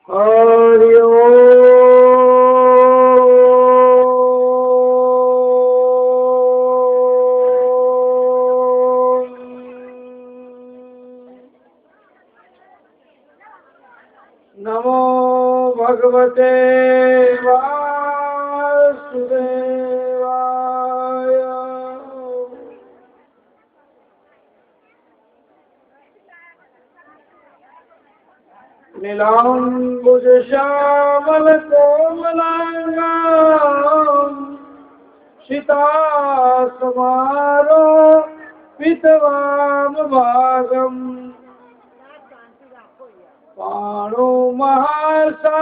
हरि ओम। नमो भगवते वासुदेवाय। नीलाम्बुज श्यामल कोमलांगं सीतासमारो पीतवाम भागम पाणो महर्षा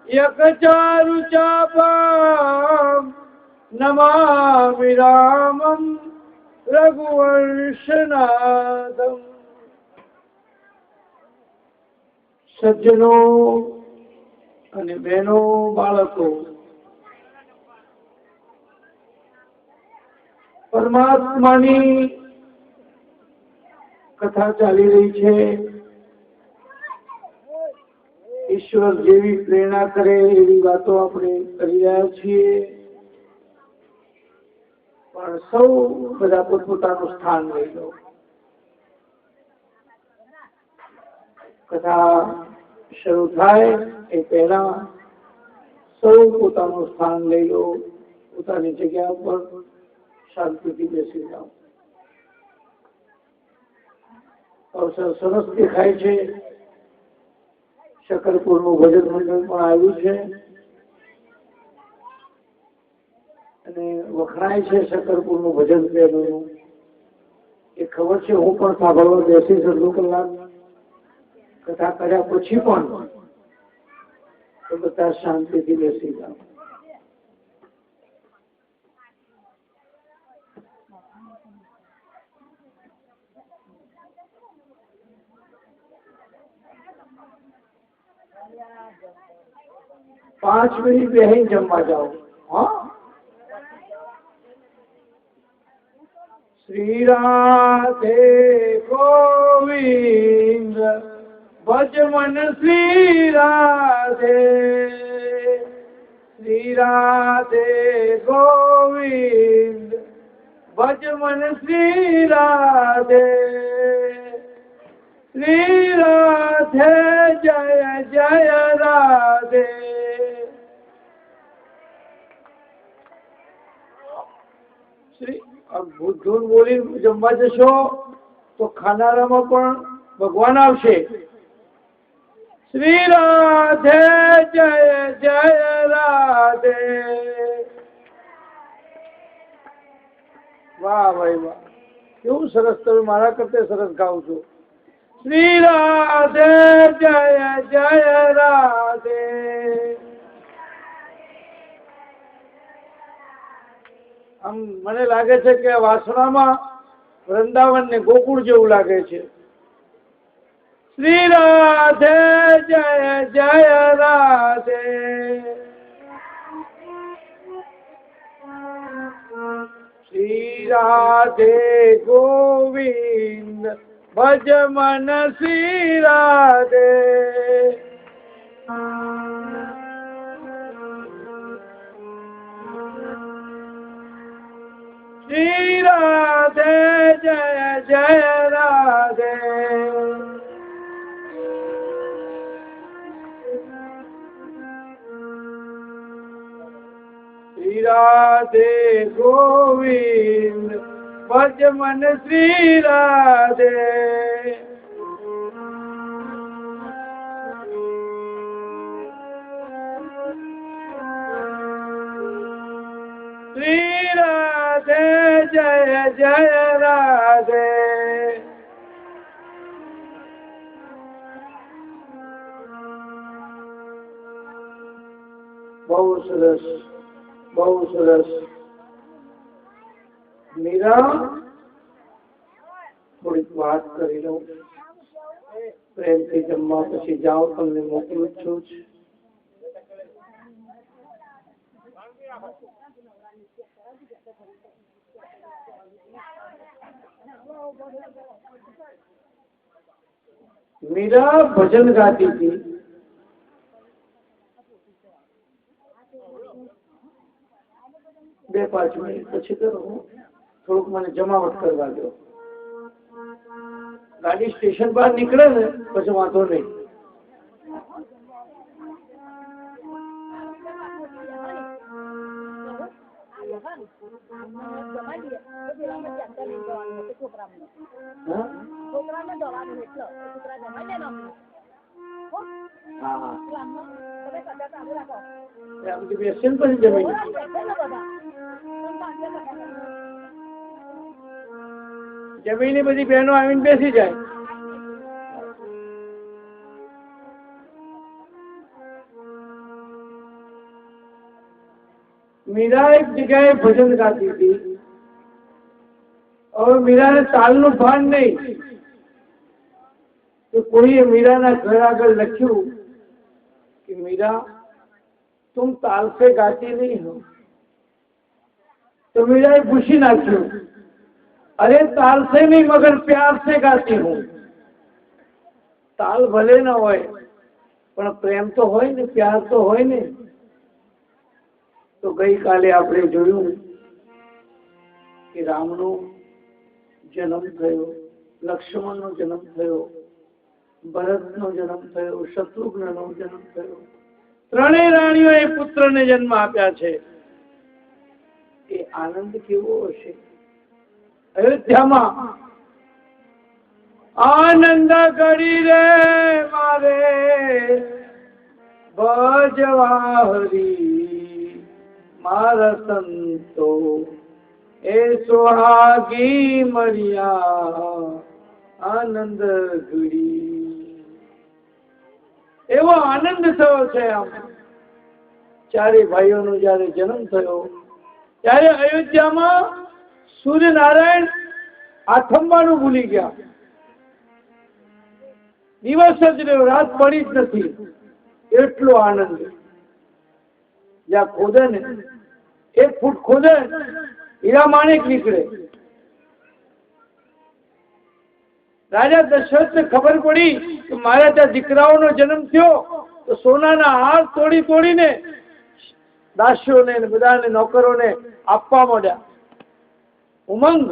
यकचारु चापाम नमामि रामं रघुवंशनाथम। सज्जनो અને બહેનો બાળકો, પરમાત્માની કથા ચાલી રહી છે। ઈશ્વર જેવી પ્રેરણા કરે એવી વાતો આપણે કરી રહ્યા છીએ, પણ સૌ બધા પોતપોતાનું સ્થાન લઈ લો। કથા શરૂ થાય એ પહેલા સૌ પોતાનું સ્થાન લઈ લો, પોતાની જગ્યા ઉપર શાંતિથી બેસી જાઓ। અવસર સરસ દેખાય છે। શકરપુરનું ભજન મંડળ પણ આવ્યું છે અને વખણાય છે શકરપુરનું ભજન પ્રેમીનું। એ ખબર છે, હું પણ સાંભળવા બેસીશ અડધો કલાક। કથા કર્યા પછી પણ તો બધા શાંતિથી બેસી જાઓ। પાંચ મિનિટ બેહી જમવા જાઓ। હા, શ્રી રાધે ગોવિંદ भज मन श्री राधे, श्री राधे गोविंद भज मन श्री राधे, श्री राधे जय जय राधे। श्री अब बुद्धून बोली जमवा जशो तो खानारामा पण भगवान आवशे। श्री राधे जय जय राधे। वाह भाई वाह, केवुं सरस, तमे मारा करते सरस गाओ छो। श्री राधे जय जय राधे। आम मने लागे छे के वासणामां वृंदावन ने गोकुळ जेवुं लागे छे। श्री राधे जय जय राधे। श्री राधे गोविंद भज मन श्री राधे, श्री राधे जय जय राधे। श्री राधे गोविंद भज मन श्री राधे, श्री राधे जय जय राधे। बहुत सरस, बहुत सरस। मीरा थोड़ी बात करी लो, प्रेम से जमवा पछी जाओ, तमने मोकलुं छुं। मीरा भजन गाती थी 2-5 મિનિટ પછી કરો, થોડુંક મને જમાવટ કરવા દો. ગાડી સ્ટેશન બહાર નીકળે ને પછી વાંધો નહીં. બેસીને પછી જમી જમીને બધી બહેનો આવીને બેસી જાય. મીરા એક જગ્યાએ ભજન ગાતી હતી. હવે મીરાને તાલનું ભાન નહીં તો કોઈએ મીરાના ઘર આગળ લખ્યું कि मीरा तुम ताल से गाती नहीं हो. तो मीरा पूछी नाख्યું, अरे ताल से नहीं मगर प्यार से गाती हूँ. ताल भले न હોય પણ પ્રેમ તો હોય ને, પ્યાર તો હોય ને. તો ગઈકાલે આપણે જોયું કે રામનો જન્મ થયો, લક્ષ્મણનો જન્મ થયો, ભરતનો જન્મ થયો, શત્રુઘ્નનો જન્મ થયો. ત્રણેય રાણીઓએ પુત્રને જન્મ આપ્યા છે. એ આનંદ કેવો હશે અયોધ્યામાં. આનંદ કરી રે મારે ભજવા હરી મારા સંતો એ સુહાગી મળ્યા આનંદ ઘડી. એવો આનંદ થયો છે. આમ ચારે ભાઈઓનો જયારે જન્મ થયો ત્યારે અયોધ્યામાં સૂર્યનારાયણ આથમવાનું ભૂલી ગયા. દિવસ જ રહ્યો, રાત પડી જ નથી. એટલો આનંદ. જ્યાં ખોદે ને 1 ફૂટ ખોદે હીરા માણેક નીકળે. રાજા દશરથને ખબર પડી કે મારા ત્યાં દીકરાઓનો જન્મ થયો તો સોનાના હાર તોડી તોડીને દાસીઓને બધાને નોકરોને આપવા માંડ્યા. ઉમંગ.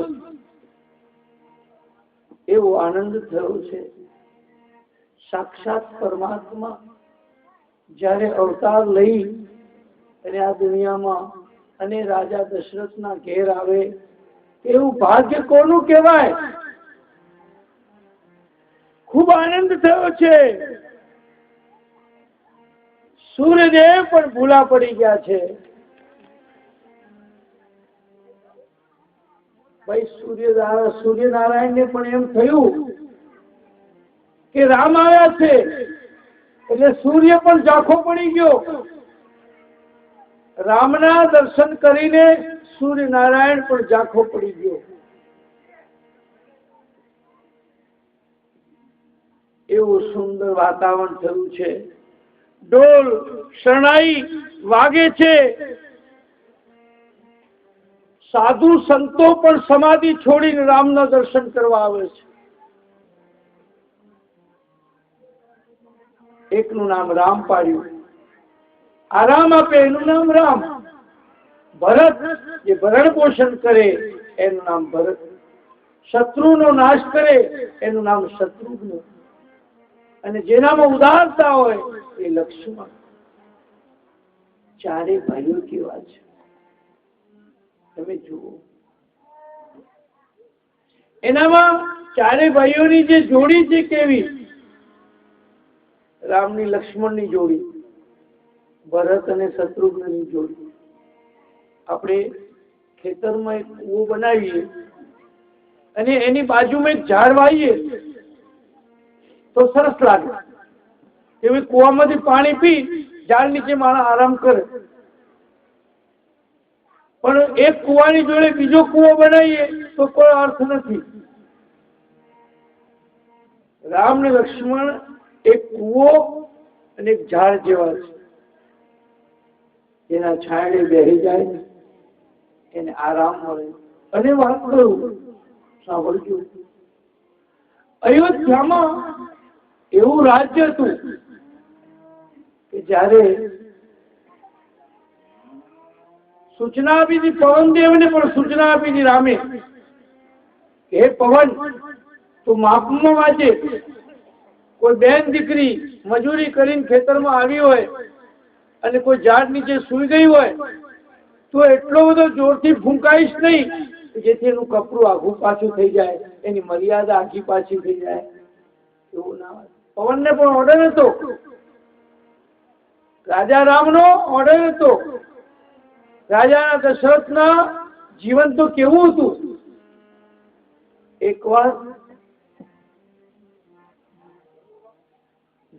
એવો આનંદ થયો છે. સાક્ષાત પરમાત્મા જ્યારે અવતાર લઈ અને આ દુનિયામાં અને રાજા દશરથના ઘેર આવે એવું ભાગ્ય કોનું કહેવાય. ખૂબ આનંદ થયો છે. સૂર્યદેવ પણ ભૂલા પડી ગયા છે. ભાઈ સૂર્યનારાયણ ને પણ એમ થયું કે રામ આવ્યા છે એટલે સૂર્ય પણ ઝાંખો પડી ગયો. રામના દર્શન કરીને સૂર્યનારાયણ પણ ઝાંખો પડી ગયો. એવું સુંદર વાતાવરણ થયું છે. ઢોલ શરણાઈ વાગે છે. સાધુ સંતો પણ સમાધિ છોડીને રામના દર્શન કરવા આવે છે. એકનું નામ રામ પાડ્યું. આરામ આપે એનું નામ રામ. ભરત જે ભરણ પોષણ કરે એનું નામ ભરત. શત્રુનો નાશ કરે એનું નામ શત્રુઘ્ન. અને જેનામાં ઉદારતા હોય એ લક્ષ્મણ. ચારે ભાઈઓ કેવા છે તમે જુઓ. એનામાં ચારે ભાઈઓની જે જોડી છે કેવી. રામની લક્ષ્મણની જોડી, ભરત અને શત્રુઘ્નની જોડી. આપણે ખેતરમાં એક કૂવો બનાવીએ અને એની બાજુમાં એક ઝાડ વાવીએ તો સરસ લાગે. એવી કૂવામાંથી પાણી પી ઝાડ નીચે માણસ આરામ કરે. પણ એક કૂવાની જોડે બીજો કૂવો બનાવીએ તો કોઈ અર્થ નથી. રામ ને લક્ષ્મણ એક કૂવો અને એક ઝાડ જેવા છે. એના છાંયડે બેસી જાય ને એને આરામ મળે. અને વાત કરું, સાંભળજો. અયોધ્યામાં એવું રાજ્ય હતું કે જ્યારે સૂચના આપી હતી પવનદેવને, પણ સૂચના આપી હતી રામે, હે પવન તું માપમાં વાંચે. કોઈ બેન દીકરી મજૂરી કરીને ખેતરમાં આવી હોય અને કોઈ ઝાડ નીચે સૂઈ ગઈ હોય તો એટલો બધો જોરથી ફૂંકાઈશ નહીં જેથી એનું કપડું આઘું પાછું થઈ જાય, એની મર્યાદા આખી પાછી થઈ જાય. એવું ના હોય. પવનને પણ ઓર્ડર હતો, રાજા રામનો ઓર્ડર હતો. રાજા દશરથના જીવન તો કેવું હતું. એકવાર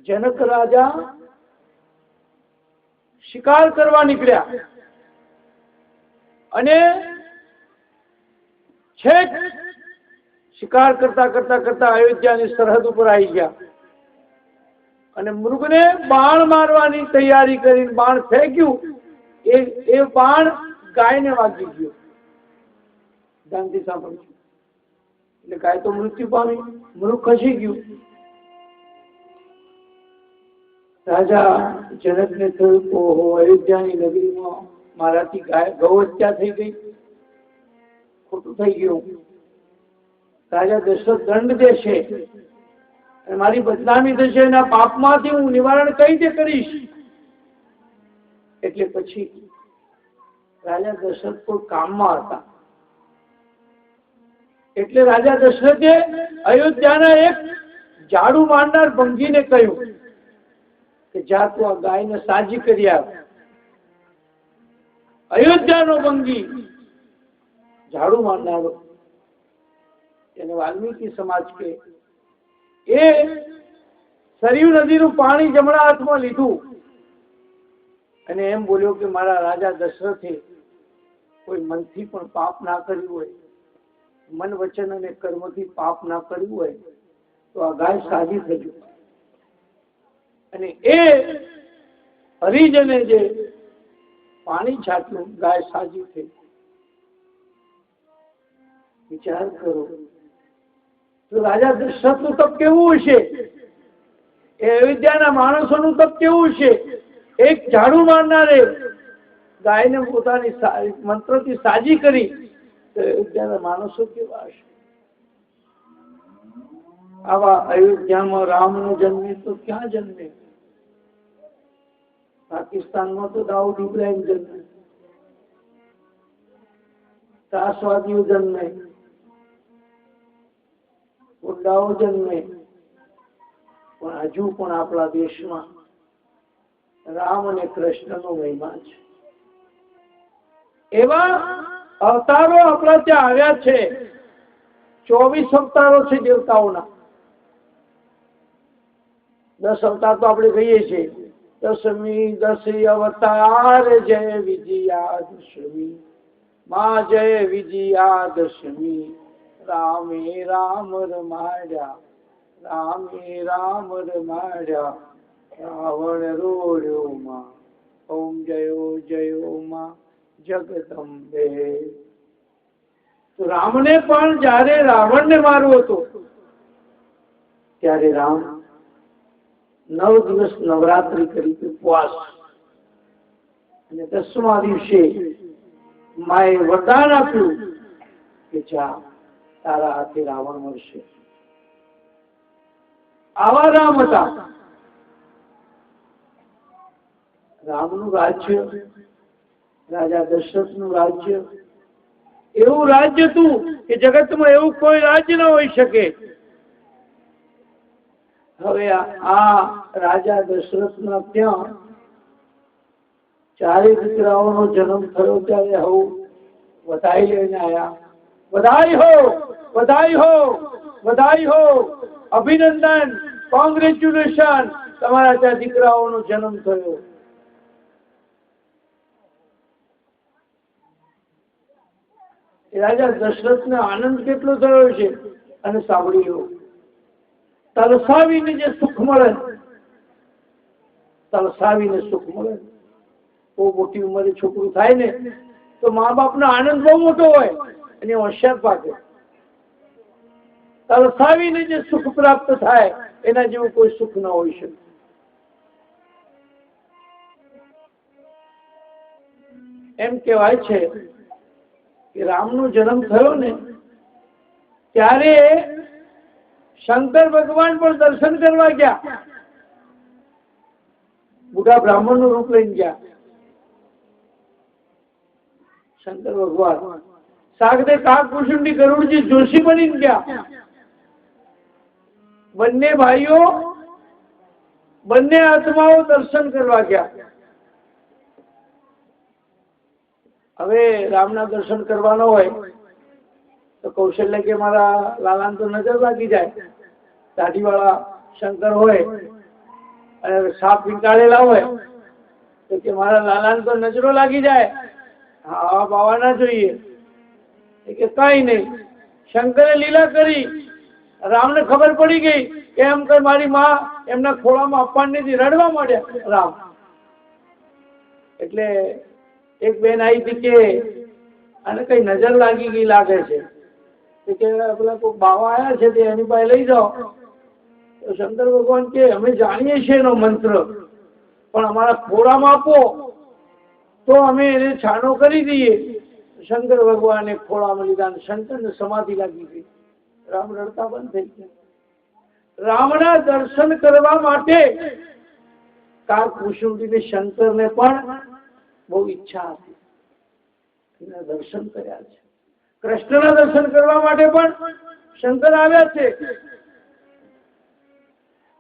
જનક રાજા શિકાર કરવા નીકળ્યા અને છેક શિકાર કરતા કરતા કરતા અયોધ્યાની સરહદ ઉપર આવી ગયા અને મૃગને બાણ મારવાની તૈયારી કરીને બાણ ફેંક્યું. એ બાણ ગાયને વાગી ગયો. ધ્યાનથી સાંભળજો. એટલે ગાય તો મૃત્યુ પામી, મૃગ ખસી ગયું. રાજા જનકને થયું, ઓહો, અયોધ્યાની નગરીમાં મારાથી ગૌ હત્યા થઈ ગઈ, ખોટું થઈ ગયું. રાજા દશરથ દંડ દેશે અને મારી બદનામી થશે. એના પાપમાંથી હું નિવારણ કઈ રીતે કરીશ? એટલે પછી રાજા દશરથ કોઈ કામમાં હતા. એટલે રાજા દશરથે અયોધ્યાના એક ઝાડુ મારનાર ભંગીને કહ્યું કે જા તું આ ગાયને સાજી કરી આવ. અયોધ્યાનો ભંગી ઝાડુ મારનારો, એને વાલ્મીકી સમાજ કે, એ સરયુ નદીનું પાણી જમણા હાથમાં લીધું અને એમ બોલ્યો કે મારા રાજા દશરથે કોઈ મનથી પણ પાપ ના કર્યું હોય, મન વચન અને કર્મથી પાપ ના કર્યું હોય તો આ ગાય સાજી થજો. અને એ હરિજને જે પાણી છાટ્યું, ગાય સાજી થઈ. વિચાર કરો તો રાજા દશરથનું તપ કેવું હશે, એ અયોધ્યાના માણસોનું તપ કેવું હશે. એક ઝાડુ મારનારે ગાયને પોતાની મંત્રથી સાજી કરી તો અયોધ્યાના માણસો કેવા હશે. આવા અયોધ્યામાં રામનો જન્મે તો ક્યાં જન્મે? પાકિસ્તાનમાં તો દાઉદ ઇબ્રાહિમ જન્મે, ત્રાસવાદીઓ જન્મે, ગુંડાઓ જન્મે, પણ હજુ પણ આપણા દેશમાં રામ અને કૃષ્ણનો મહિમા છે. એવા અવતારો આપણા ત્યાં આવ્યા છે. 24 અવતારો છે દેવતાઓના. 10 અવતાર તો આપણે કહીએ છીએ. દશમી દશી અવતાર જય વિજયાદશમી, મા જય વિજયાદશમી, રામે રામ રમાડ્યા, રામે રામ રમાડ્યા, રાવણ રોડ્યો માં, ઓમ જયો જયો માં જગદંબે. તો રામને પણ જયારે રાવણને મારવો હતો ત્યારે રામ 9 દિવસ નવરાત્રી કરી, ઉપવાસ, અને 10મા દિવસે માએ વરદાન આપ્યું કે જા તારા હાથે રાવણ મળશે. આવા રામ હતા. રામનું રાજ્ય, રાજા દશરથનું રાજ્ય એવું રાજ્ય હતું કે જગતમાં એવું કોઈ રાજ્ય ન હોઈ શકે. હવે આ રાજા દશરથના ત્યાં 4 દીકરાઓનો જન્મ થયો ત્યારે હવ વધાઈ લઈને આવ્યા. વધાઈ હો, વધાઈ હો, વધાઈ હો, અભિનંદન, કોંગ્રેચ્યુલેશન, તમારા ત્યાં દીકરાઓનો જન્મ થયો. રાજા દશરથને આનંદ કેટલો થયો છે. અને સાંભળી લો, તરસાવીને જે સુખ મળે, તરસાવીને સુખ મળે. બહુ મોટી ઉંમરે છોકરું થાય ને તો મા બાપનો આનંદ બહુ મોટો હોય અને હોશિયાર પાકે. તરસાવીને જે સુખ પ્રાપ્ત થાય એના જેવું કોઈ સુખ ન હોઈ શકે. એમ કહેવાય છે કે રામનો જન્મ થયો ને ત્યારે શંકર ભગવાન પણ દર્શન કરવા ગયા. બુઢા બ્રાહ્મણ નું રૂપ લઈને ગયા શંકર ભગવાન. સાગરે કાકભૂષણની ગરુડજી જોશી બનીને ગયા. બંને ભાઈઓ, બંને આત્માઓ દર્શન કરવા ગયા. હવે રામના દર્શન કરવાનો હોય તો કૌશલ્ય કે મારા લાલાને તો નજર લાગી જાય. દાઢી વાળા શંકર હોય અને સાપ નીકાળેલા હોય તો કે મારા લાલાને તો નજરો લાગી જાય, હા બાવા ના જોઈએ. કે કઈ નહીં, શંકરે લીલા કરી. રામને ખબર પડી ગઈ કે એમ કર મારી માં એમના ખોળામાં અપમાનથી રડવા માંડ્યા રામ. એટલે એક બેન આવી હતી કે આને કઈ નજર લાગી ગઈ લાગે છે, કે પેલા કોઈ બાવા આવ્યા છે તે એની પાસે લઈ જાઓ. તો શંકર ભગવાન કે અમે જાણીએ છીએ એનો મંત્ર, પણ અમારા ખોળામાં આપો તો અમે એને છાનો કરી દઈએ. શંકર ભગવાને ખોળામાં લીધા, શંકરને સમાધિ લાગી ગઈ. રામ રડતા બંધ થઈ ગયા. રામના દર્શન કરવા માટે કાકભૂષણજીને શંકરને પણ બહુ ઈચ્છા હતી, એના દર્શન કર્યા છે. કૃષ્ણના દર્શન કરવા માટે પણ શંકર આવ્યા છે.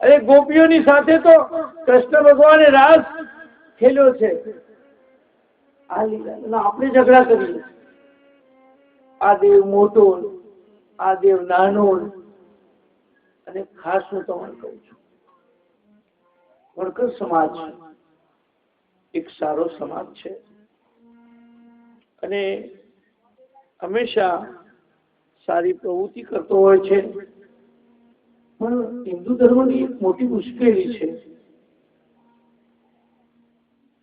અરે ગોપીઓની સાથે તો કૃષ્ણ ભગવાને રાસ ખેલ્યો છે. આ લીલા આપણે ઝઘડા કરીએ, આ દેવ મોટો, આ દેવ નાનો. અને ખાસ હું તમને કહું છું, વણકર સમાજ એક સારો સમાજ છે અને હંમેશા સારી પ્રવૃત્તિ કરતો હોય છે. પણ હિન્દુ ધર્મની એક મોટી મુશ્કેલી છે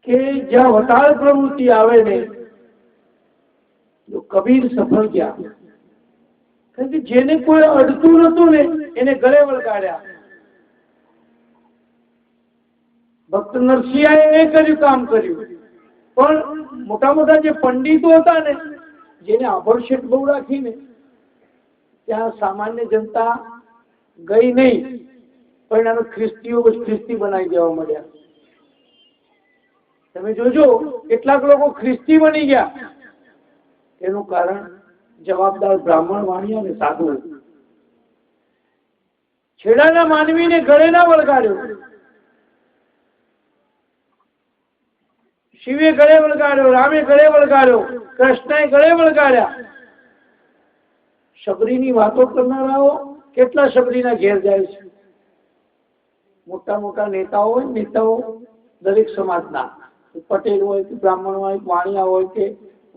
કે જ્યાં વટાળ પ્રવૃત્તિ આવે ને, કબીર સફળ ગયા. કારણ કે જેને કોઈ અડતું નતું ને એને ગળે વળગાડ્યા. ભક્ત નરસિંહાએ એ કર્યું, કામ કર્યું. પણ મોટા મોટા જે પંડિતો હતા ને, જેને આભડશેટ બહુ રાખીને, ત્યાં સામાન્ય જનતા ગઈ નહીં, પણ એનો ખ્રિસ્તીઓ ખ્રિસ્તી બનાવી દેવા મળ્યા. તમે જોજો કેટલાક લોકો ખ્રિસ્તી બની ગયા. એનું કારણ જવાબદાર બ્રાહ્મણ વાણિયા અને સાધુ. છેડાના માનવીને ગળે ના વળગાડ્યો. શિવે ગળે વળગાડ્યો, રામે ગળે વળગાડ્યો, કૃષ્ણએ ગળે વળગાડ્યા. શબરીની વાતો કરનારાઓ કેટલા શબરીના ઘેર જાય છે. મોટા મોટા નેતાઓ હોય, નેતાઓ દરેક સમાજના, પટેલ હોય કે બ્રાહ્મણ હોય, વાણિયા હોય કે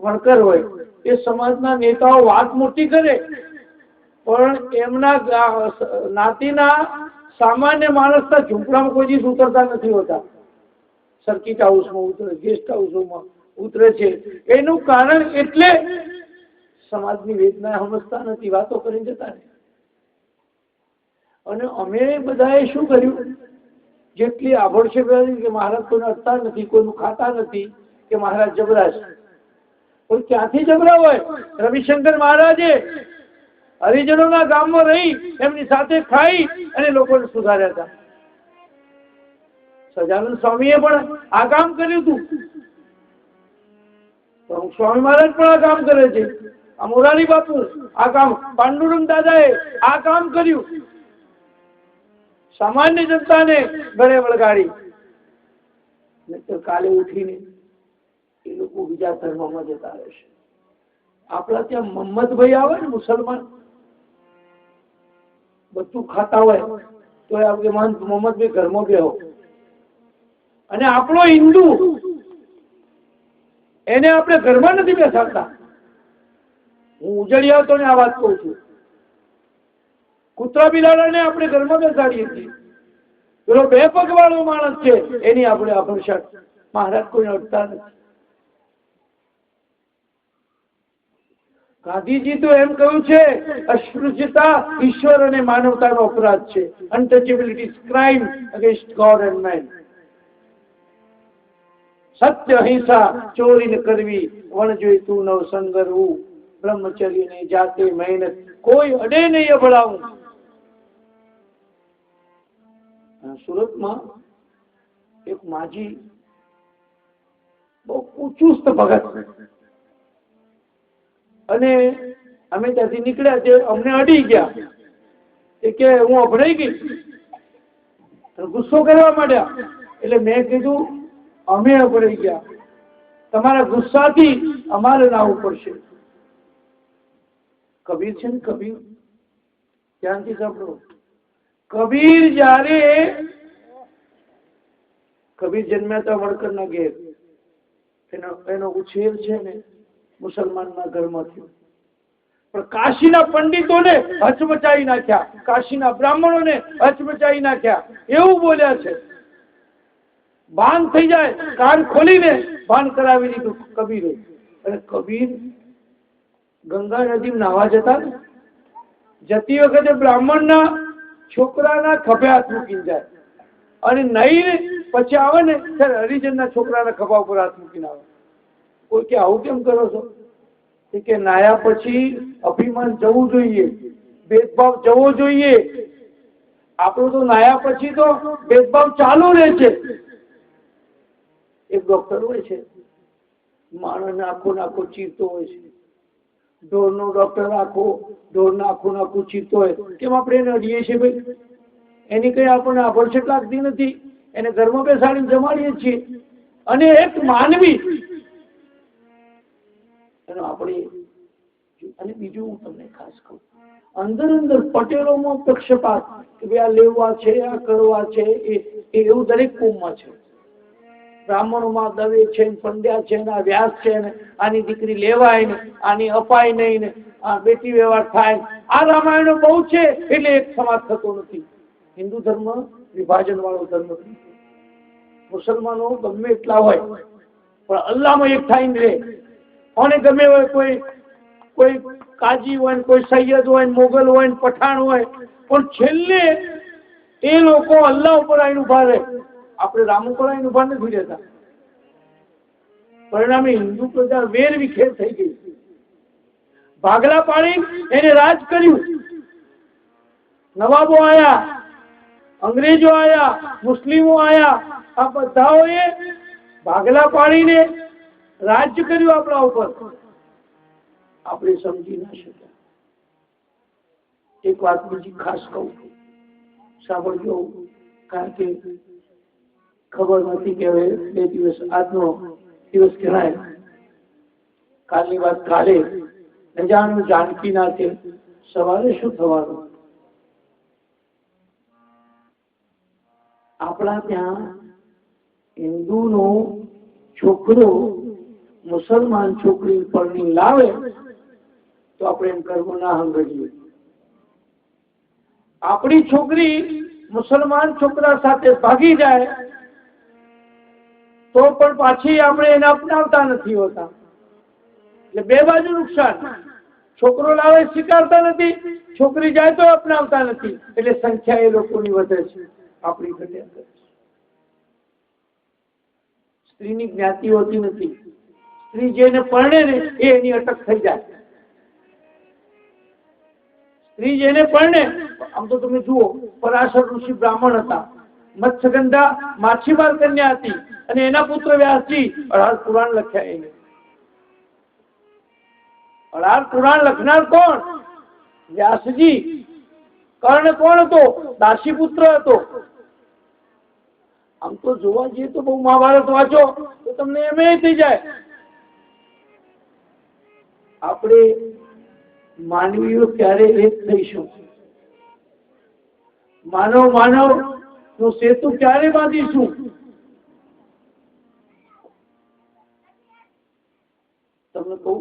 વણકર હોય, એ સમાજના નેતાઓ વાત મોટી કરે, પણ એમના નાતીના સામાન્ય માણસના ઝૂંપડામાં કોઈ દિવસ ઉતરતા નથી હોતા. સર્કિટ હાઉસમાં ઉતરે, ગેસ્ટ હાઉસમાં ઉતરે છે. એનું કારણ એટલે સમાજની વેદના સમજતા નથી, વાતો કરીને જતા રહે. અને અમે બધાએ શું કર્યું, જેટલી આભડછેડ કે મહારાજ કોઈને અડતા નથી, કોઈનું ખાતા નથી, કે મહારાજ જબરા છે. કોઈ ક્યાંથી જબરા હોય? રવિશંકર મહારાજે હરિજનોના ગામમાં રહી એમની સાથે ખાઈ અને લોકોને સુધાર્યા હતા. સજાનંદ સ્વામીએ પણ આ કામ કર્યું હતું. સ્વામી મહારાજ પણ આ કામ કરે છે. આ મોરારી બાપુ આ કામ, પાંડુરંગ દાદાએ આ કામ કર્યું. સામાન્ય જનતાને ગળે વળગાડી. નહીતર કાલે ઉઠીને એ લોકો બીજા ધર્મમાં જતા રહેશે. આપણા ત્યાં મોહમ્મદભાઈ આવે ને, મુસલમાન, બધું ખાતા હોય તો આપણે મોહમ્મદભાઈ ઘરમાં બેહો. અને આપણો હિન્દુ એને આપણે ઘરમાં નથી બેસાડતા. હું ઉજળિયા તો આ વાત કહું છું. કૂતરા બિલાડાને આપણે ઘરમાં બેસાડીએ છીએ. પેલો બે પગ વાળો માણસ છે એની આપણે આભડછેડ. મહારાજ કોઈ અડતા નથી. ગાંધીજી તો એમ કહ્યું છે, અસ્પૃશ્યતા ઈશ્વર અને માનવતાનો અપરાધ છે. Untouchability is crime against God and man. સત્ય અહિંસા ચોરી ન કરવી, વણ જોઈ તું નવ સંગરવું, બ્રહ્મચર્ય ને જાતે મહેનત, કોઈ અડે નહીં અભડાવું. સુરતમાં એક માજી બહુ ચુસ્ત ભગત, અને અમે ત્યાંથી નીકળ્યા તે અમને અડી ગયા કે હું અભડાઈ ગઈ, ગુસ્સો કરવા માંડ્યા. એટલે મેં કીધું અમે અભડાઈ ગયા, તમારા ગુસ્સાથી અમારે લાવવું પડશે. કબીર છે ને, કબીર ધ્યાનથી સાંભળો. કબીર જયારે કબીર જન્મ્યા હતા વડકરના ઘેર, એનો ઉછેર છે ને મુસલમાનના ઘરમાં થયો, પણ કાશીના પંડિતોને હચમચાવી નાખ્યા, કાશીના બ્રાહ્મણોને હચમચાવી નાખ્યા. એવું બોલ્યા છે, ભાન થઈ જાય કાન ખોલીને ભાન કરાવી દીધું કબીરે. અને કબીર ગંગા નદી નાવા જતા ને, જતી વખતે બ્રાહ્મણના છોકરાના ખભે હાથ મૂકીને જાય, અને નહીં પછી આવે ને ત્યારે હરિજનના છોકરાના ખભા ઉપર હાથ મૂકીને આવે. કોઈ કે આવું કેમ કરો છો? કે નાયા પછી અભિમાન જવું જોઈએ, ભેદભાવ જવો જોઈએ. આપણું તો નાયા પછી તો ભેદભાવ ચાલુ રહે છે. એક ડોક્ટર હોય છે, માણસ આખો ચીરતો હોય છે, ઢોરનો ડોક્ટર ઢોરના આખું ચીરતો હોય, કેમ આપણે એને અડીએ છીએ ભાઈ? એની કઈ આપણને આવશ્યક લાગતી નથી, એને ઘરમાં બેસાડીને જમાડીએ છીએ. અને એક માનવી એનો આપણે, અને બીજું હું તમને ખાસ કહું, અંદર પટેલોમાં પક્ષપાત કે ભાઈ આ લેવા છે, આ કરવા છે, એ એવું દરેક કોમમાં છે. બ્રાહ્મણોમાં દવે છે, પંડ્યા છે, આ વ્યાસ છે, આની દીકરી લેવાય ને, આની અપાય નહીં ને, આ બેટી વ્યવહાર થાય. આ રામાયણો બહુ છે, એટલે એક સમાજ થતો નથી. હિન્દુ ધર્મ વિભાજન વાળો ધર્મ નથી. મુસલમાનો ગમે એટલા હોય પણ અલ્લાહમાં એક થઈને રહે. અને ગમે હોય, કોઈ કાજી હોય, કોઈ સૈયદ હોય, મોગલ હોય, પઠાણ હોય, પણ છેલ્લે એ લોકો અલ્લાહ ઉપર આવીને ઉભા રહે. આપણે રામ ઉપર આવીને ઉભા નથી રહેતા. પરિણામે હિન્દુ પ્રજા વેર વિખેર થઈ ગઈ. ભાગલા પાડી એને રાજ કર્યું. નવાબો આયા, અંગ્રેજો આયા, મુસ્લિમો આયા, આ બધાઓએ ભાગલા પાડીને રાજ્ય કર્યું આપણા ઉપર. આપણે સમજી ના શક્યા. એક વાત બીજી ખાસ કહું, સાંભળજો, કારણ કે ખબર નથી કે હવે 2 દિવસ, આજનો દિવસ કહેવાય, કાલની વાત કાલે, ન જાણું જાનકી ના છે, સવારે શું થવાનું. આપણા ત્યાં હિન્દુનો છોકરો મુસલમાન છોકરી પરણી લાવે તો આપણે એમ કરવું ના હંગડીએ. આપણી છોકરી મુસલમાન છોકરા સાથે ભાગી જાય તો પણ પાછી આપણે એને અપનાવતા નથી હોતા. એટલે બે બાજુ નુકસાન. છોકરો લાવે સ્વીકારતા નથી, છોકરી જાય તો અપનાવતા નથી. એટલે સંખ્યા એ લોકોની વધે છે, આપણી ઘટ્યા કરે છે. સ્ત્રીની જ્ઞાતિ હોતી નથી. સ્ત્રી જેને પરણે ને એની અટક થઈ જાય. સ્ત્રી જેને પરણે, આમ તો તમે જુઓ, પરાશર ઋષિ બ્રાહ્મણ હતા, મત્સ્યગંધા માછીમાર કન્યા હતી, અને એના પુત્ર વ્યાસજી 18 પુરાણ લખ્યા. એને 18 પુરાણ લખનાર કોણ? વ્યાસજી. કર્ણ કોણ હતો? દાસી પુત્ર હતો. આમ તો જોવા જઈએ તો બહુ મહાભારત વાંચો તો તમને એમ થઈ જાય. આપણે માનવીઓ ક્યારે એક થઈશું? માનવ નો સેતુ ક્યારે બાંધીશું? તમને કહું,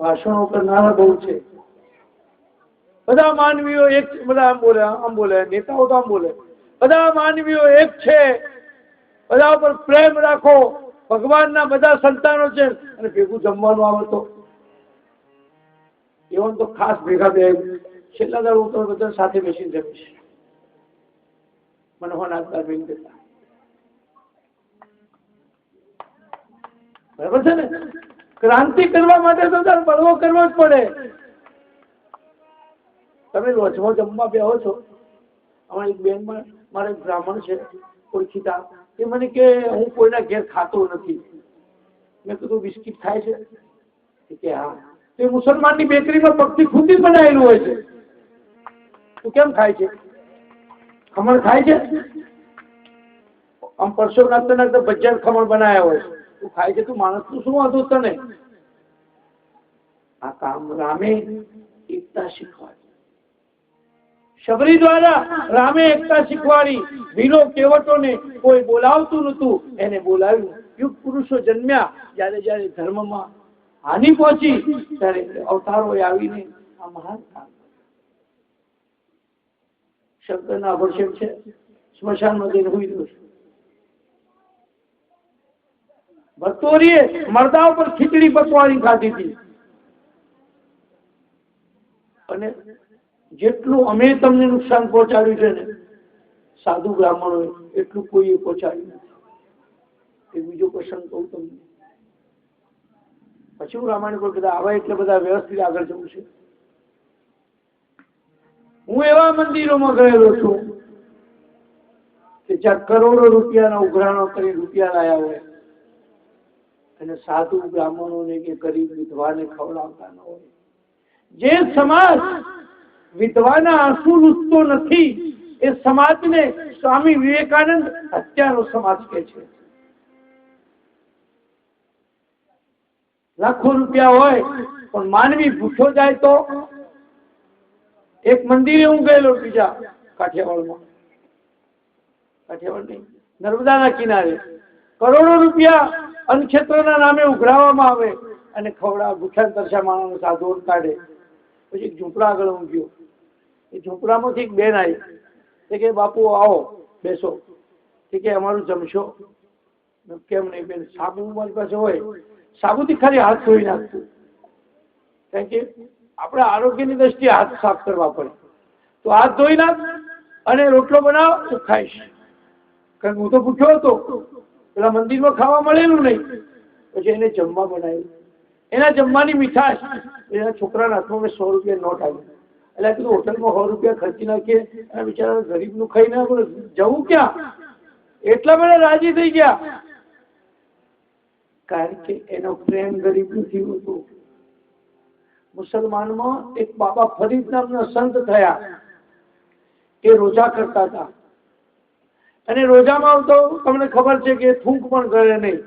ભાષણો કરનારા બહુ છે. બધા માનવીઓ એક, બધા આમ બોલે, નેતાઓ તો આમ બોલે, બધા માનવીઓ એક છે, બધા ઉપર પ્રેમ રાખો, ભગવાનના બધા સંતાનો છે, અને ભેગું જમવાનું આવે તો એવા તો ખાસ ભેગા બે છેલ્લા દાડો તો બધા સાથે બેસીને જમીશ. મને હોનાર બેન દેતા બરાબર છે ને? ક્રાંતિ કરવા માટે તો તારે બળવો કરવો જ પડે. તમે રોજમાં જમવા બેહો છો, અમારી એક બેન મારે બ્રાહ્મણ છે ઓળખીતા, એ મને કે હું કોઈના ઘેર ખાતો નથી. મેં કીધું બિસ્કિટ ખાય છે? કે હા. તો એ મુસલમાનની બેકરીમાં પગથી ખૂંદી બનાવેલું હોય છે, તું કેમ ખાય છે? ખમણ ખાય છે? આમ પરસો નાખતા નાખતા ભજીયા ખમણ બનાવ્યા હોય, તું ખાય છે? તું માણસ તું શું હતું તને? આ કામ રામે એકતા શીખવાડી. શબરી દ્વારા રામે એકતા શીખવાડી. વીરો કેવટોને કોઈ બોલાવતું નતું, એને બોલાવ્યું. યુગ પુરુષો જન્મ્યા. જયારે જયારે ધર્મમાં હાનિ પહોંચી ત્યારે અવતારો આવીને આ મહાન કામ. શબ્દના અભિષેક છે, સ્મશાનમાં જઈને હુઈ દઉં છું. ભક્તોરીએ મરદા ઉપર ખીચડી પકવાડી ખાધી હતી. અને જેટલું અમે તમને નુકસાન પહોંચાડ્યું છે ને સાધુ બ્રાહ્મણોએ, એટલું કોઈએ પહોંચાડ્યું નથી. એ બીજો પ્રસંગ કહું તમને, પછી હું રામાયણ પર બધા આવા એટલે બધા વ્યવસ્થિત આગળ જવું છે. હું એવા મંદિરોમાં ગયેલો છું કે જ્યાં કરોડો રૂપિયાના ઉઘરાણો કરી રૂપિયા લાયા હોય અને સાધુ બ્રાહ્મણોને કે ગરીબ વિધવાને ખવડાવતા ન હોય. જે સમાજ વિધવાના આંસુ લૂછતો નથી એ સમાજને સ્વામી વિવેકાનંદ હત્યાનો સમાજ કહે છે. લાખો રૂપિયા હોય પણ માનવી ભૂખો જાય તો. એક મંદિરે હું ગયેલો બીજા કાઠિયાવાડમાં, કાઠિયાવાડ નહીં, નર્મદાના કિનારે કરોડો રૂપિયા અન્નક્ષેત્રના નામે ઉઘરાવવામાં આવે અને ખવડાવ ભૂખ્યા તરસ્યા માણસને સાધુઓ કાઢે. પછી એક ઝૂંપડા આગળ હું ગયો. એ ઝૂંપડામાંથી એક બેન આવી કે બાપુ આવો બેસો. કે અમારું જમશો? કેમ નહીં બેન? સાબુ મારી પાસે હોય, સાબુથી ખાલી હાથ ધોઈ નાખતું. કારણ કે આપણે આરોગ્યની દ્રષ્ટિએ હાથ સાફ કરવા પડે. તો હાથ ધોઈ નાખ અને રોટલો બનાવ તો ખાઈશ. કારણ કે હું તો ભૂખ્યો હતો, પેલા મંદિરમાં ખાવા મળેલું નહીં. પછી એને જમવા બનાવ્યું. એના જમવાની મીઠાશ એના છોકરાના હાથમાં મેં 100 રૂપિયા નોટ આવી. એટલે કીધું હોટલમાં 100 રૂપિયા ખર્ચી નાખીએ અને બિચારા ગરીબનું ખાઈ ના પડે, જવું ક્યાં? એટલા બધા રાજી થઈ ગયા કારણ કે એનો પ્રેમ ગરીબ નથી હોતો. મુસલમાનમાં એક બાબા ફરીદ નામના સંત થયા. એ રોજા કરતા હતા અને રોજામાં તો તમને ખબર છે કે થૂંક પણ કરે નહીં.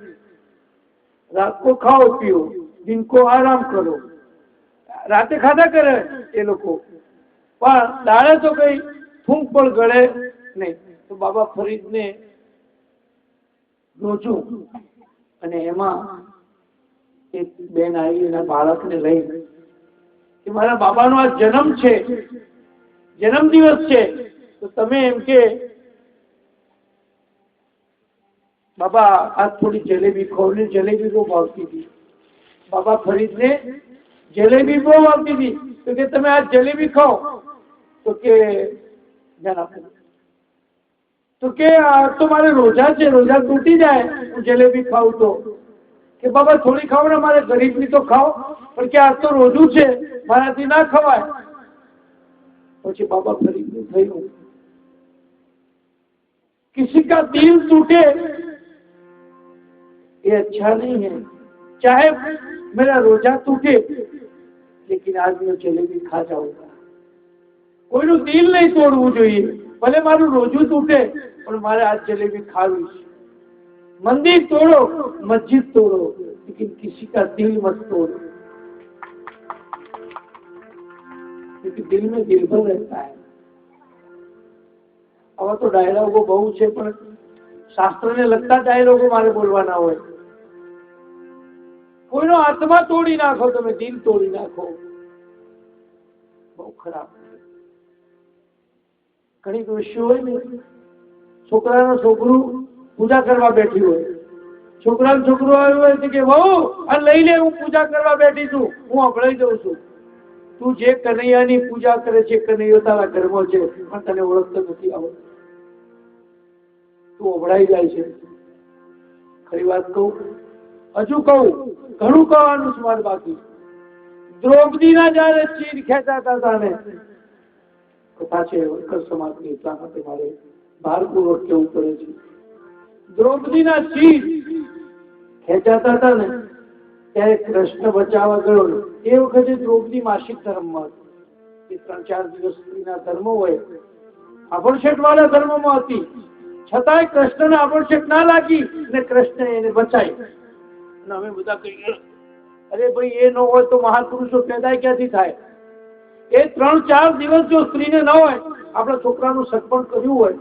રાત કો ખાઓ પીઓ, દિન કો આરામ કરો. રાતે ખાધા કરે એ લોકો, પણ દાડે તો કઈ થૂંક પણ ગળે નહીં. તો બાબા ફરીદને રોજું અને એમાં એક બેન આવી એના બાળકને લઈ કે મારા બાબાનો આ જન્મ છે, જન્મ દિવસ છે, તો તમે એમ કે બાબા આ થોડી જલેબી ખોને. જલેબી બહુ ભાવતી હતી બાબા ફરીદને, જલેબી બહુ ભાવતી હતી. તો કે તમે આ જલેબી ખાઓ. તો કે તો કે આ તો મારે રોજા છે, રોજા તૂટી જાય હું જલેબી ખાઉં તો. કે બાબા થોડી ખાવ ને, મારે ગરીબની તો ખાઓ. પણ કે આ તો રોજું છે, મારાથી ના ખવાય. પછી બાબા ફરીદનું થયું किसी का दिल टूटे ये अच्छा नहीं है, चाहे मेरा रोजा टूटे लेकिन आज मैं जलेबी खा जाऊंगा. કોઈનું દિલ નહીં તોડવું જોઈએ. ભલે મારું રોજું તૂટે પણ મારે આજ જલેબી ખાવી છે. મંદિર તોડો, મસ્જિદ તોડો, लेकिन किसी का दिल मत तोड़ो, क्योंकि दिल में दिल भर रहता है. આવા તો ડાયલોગો બહુ છે પણ શાસ્ત્રને લગતા ડાયલોગો મારે બોલવાના હોય. કોઈનો આત્મા તોડી નાખો, તમે દિલ તોડી નાખો, બહુ ખરાબ. ઘણી દોષીઓ હોય ને, છોકરાનો છોકરું પૂજા કરવા બેઠી હોય, છોકરાનો છોકરો આવ્યો હોય કે વહુ આ લઈ લે, હું પૂજા કરવા બેઠી છું, હું અભળાઈ દઉં છું. તું જે કનૈયાની પૂજા કરે છે, કનૈયો તારા ઘરમાં છે પણ તને ઓળખતો નથી આવડતું. તું અભળાઈ જાય છે. ખરી વાત કહું, હજુ કહું, ઘણું કહેવાનું છે મારે બાકી. દ્રૌપદીના જયારે ચીર ખેંચાતા હતા ને, પાછે વૈકર સમાજની એટલા માટે મારે ભારપૂર્વક કહેવું પડે છે. દ્રૌપદીના ચીર ખેંચાતા હતા ને ત્યારે કૃષ્ણ બચાવવા ગયો. એ વખતે દ્રૌપદી માસિક ધર્મમાં હતી. 3-4 દિવસ સ્ત્રીના ધર્મ હોય, આભડછેટ વાળા ધર્મમાં હતી. છતાંય કૃષ્ણને આભડછેટ ના લાગી ને કૃષ્ણ એને બચાવી. અને અમે બધા કહીએ, અરે ભાઈ એ ન હોય તો મહાપુરુષો પેદા ક્યાંથી થાય? એ 3-4 દિવસ જો સ્ત્રીને ન હોય, આપણા છોકરાનું સગપણ કર્યું હોય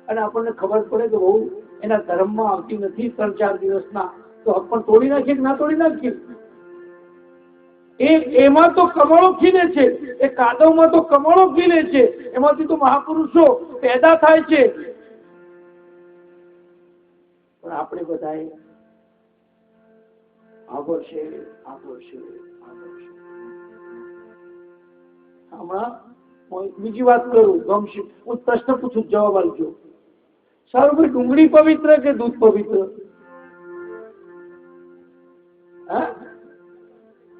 અને આપણને ખબર પડે કે બહુ એના ધર્મમાં આવતી નથી 3-4 દિવસના, તો પણ તોડી નાખીએ કે ના તોડી નાખીએ? એમાં તો કમળો ખીલે છે, એ કાદવમાં તો કમળો ખીલે છે, એમાંથી તો મહાપુરુષો પેદા થાય છે. પણ આપણે બધાએ આવડશે. હમણાં બીજી વાત કરું, ગમશે. હું પ્રશ્ન પૂછું, જવાબ આપજો. સારું ભાઈ, ડુંગળી પવિત્ર કે દૂધ પવિત્ર? હા,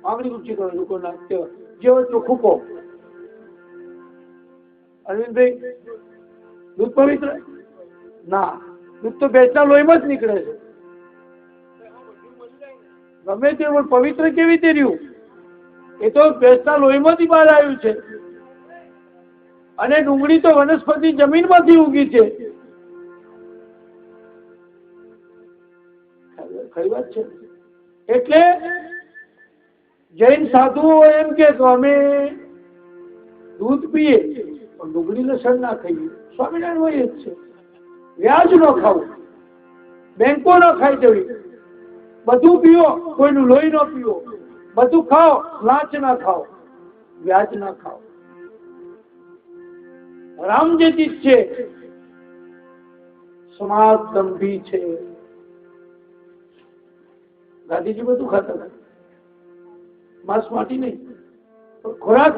આંગળી ઊંચી કરો લોકો ના જેવો ચોખ્ખું કહો. અરવિંદભાઈ, દૂધ પવિત્ર? ના, દૂધ તો ભેંસના લોહીમાં જ નીકળે છે. ગમે તે પણ પવિત્ર કેવી રીતે રહ્યું? એ તો ભેંસના લોહીમાંથી બહાર આવ્યું છે. અને ડુંગળી તો વનસ્પતિ જમીનમાંથી ઉગી છે. ખરી વાત છે. એટલે જૈન સાધુઓ એમ કે અમે દૂધ પીએ પણ ડુંગળી લસણ ના ખાઈએ. સ્વામિનારાયણ હોય જ છે. વ્યાજ ન ખાવું, બેંકો ન ખાઈ જવી, બધું પીવો, કોઈનું લોહી ન પીવો, બધું ખાઓ, લાંચ ના ખાઓ, વ્યાજ ના ખાઓ. રામજેતી છે, સમાજ દંભી છે. ગાંધીજી બધું ખાતા હતા, માંસ માટી નહીં, પણ ખોરાક.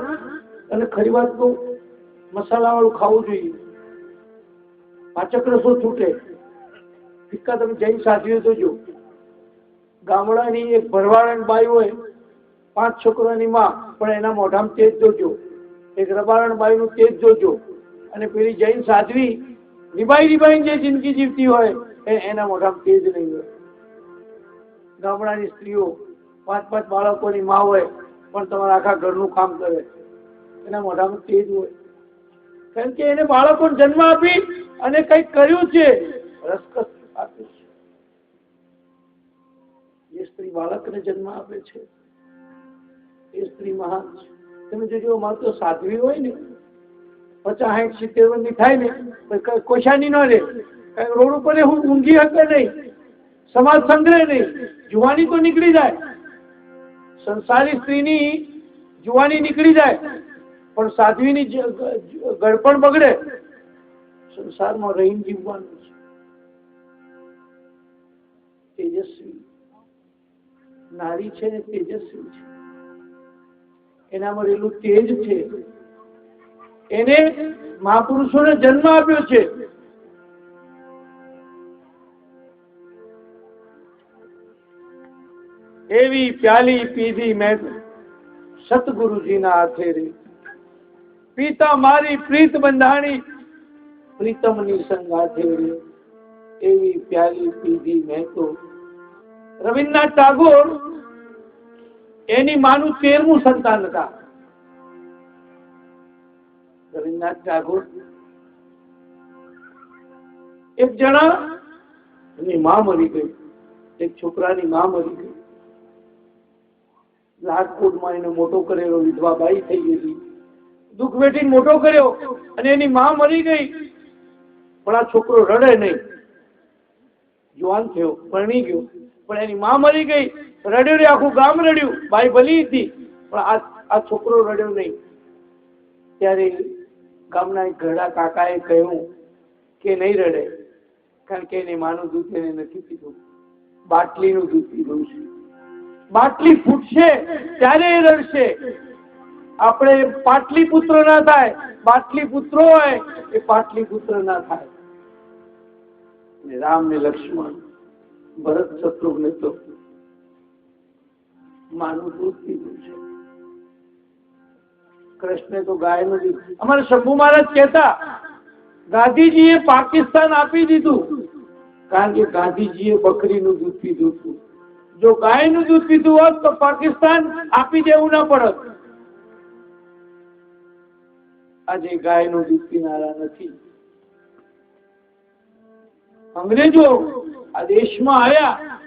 અને ખરી વાત તો મસાલા વાળું ખાવું જોઈએ. પાચક રસો છૂટે. ફિક્કા તમે જૈન સાધ્વીઓ તો જો, ગામડાની એક ભરવાડ બાઈ હોય, 5 છોકરાની માં, પણ એના મોઢામાં તેજ જોજો. એક રબારણ બાઈ નું તેજ જોજો. અને પેલી જૈન સાધ્વી રીબાઈ જે જિંદગી જીવતી હોય એના મોઢામાં તેજ નહીં હોય. ગામડાની સ્ત્રીઓ 5-5 બાળકોની માં હોય, પણ તમારા આખા ઘરનું કામ કરે, એના મોઢામાં તેજ હોય. કારણ કે એને બાળકોને જન્મ આપી અને કઈક કર્યું છે, રસકસ આપ્યું છે. જે સ્ત્રી બાળકને જન્મ આપે છે એ સ્ત્રી મહાન છે. તમે જોજો, અમારે તો સાધ્વી હોય ને 50-60-70 વર્ષની થાય ને, કોશાની ન રહે, રોડ ઉપર હું ઊંઘી હકે નહીં, સમાજ સંગ્રહ નહીં, જુવાની તો નીકળી જાય. સંસારી સ્ત્રીની જુવાની નીકળી જાય, પણ સાધ્વીની ગળપણ બગડે. સંસારમાં રહીને જીવવાનું છે. તેજસ્વી નારી છે ને, તેજસ્વી છે. એનામાં રહેલું તેજ છે. એને મહાપુરુષોને જન્મ આપ્યો છે. એવી પ્યાલી પીધી મેં સતગુરુજીના હાથે રે, પીતા મારી પ્રીત બંધાણી, પ્રીતમની સંગાથે રે. એવી પ્યાલી પીધી મેં તો. રવિન્દ્રનાથ ટાગોર એની માનું 13મું સંતાન હતા. રવિન્દ્રનાથ ટાગોર એક જણા એની માં મરી ગઈ, એક છોકરાની માં મરી ગઈ. રાજકોટમાં એને મોટો કરેલો, વિધવા બાઈ થઈ ગઈ, દુઃખ વેઠીને મોટો કર્યો, અને એની માં મરી ગઈ. પણ આ છોકરો રડે નહીં, જવાન થયો, પરણી ગયો, પણ એની માં મરી ગઈ. રડ્યો રે, આખું ગામ રડ્યું. બાઈ ભલી હતી, પણ આ છોકરો રડ્યો નહીં. ત્યારે ગામના એક ઘરડા કાકાએ કહ્યું કે નહીં રડે, કારણ કે એને માનું દૂધ એને નથી પીધું, બાટલીનું દૂધ પીધું છે. બાટલી ફૂટશે ત્યારે એ રડશે. આપણે પાટલીપુત્ર ના થાય, બાટલી પુત્રો હોય એ પાટલીપુત્ર ના થાય. રામ ને લક્ષ્મણ, ભરત શત્રુઘ્ન તો માનું દૂધ પીધું છે. કૃષ્ણે તો ગાયનું દૂધ. અમારે શંભુ મહારાજ કહેતા, ગાંધીજીએ પાકિસ્તાન આપી દીધું કારણ કે ગાંધીજીએ બકરીનું દૂધ પીધું હતું. જો ગાયનું દૂધ પીધું હોત તો પાકિસ્તાન આપી દેવું ના પડત. આજે ગાયનું દૂધ પીનારા નથી. અંગ્રેજો આ દેશમાં આવ્યા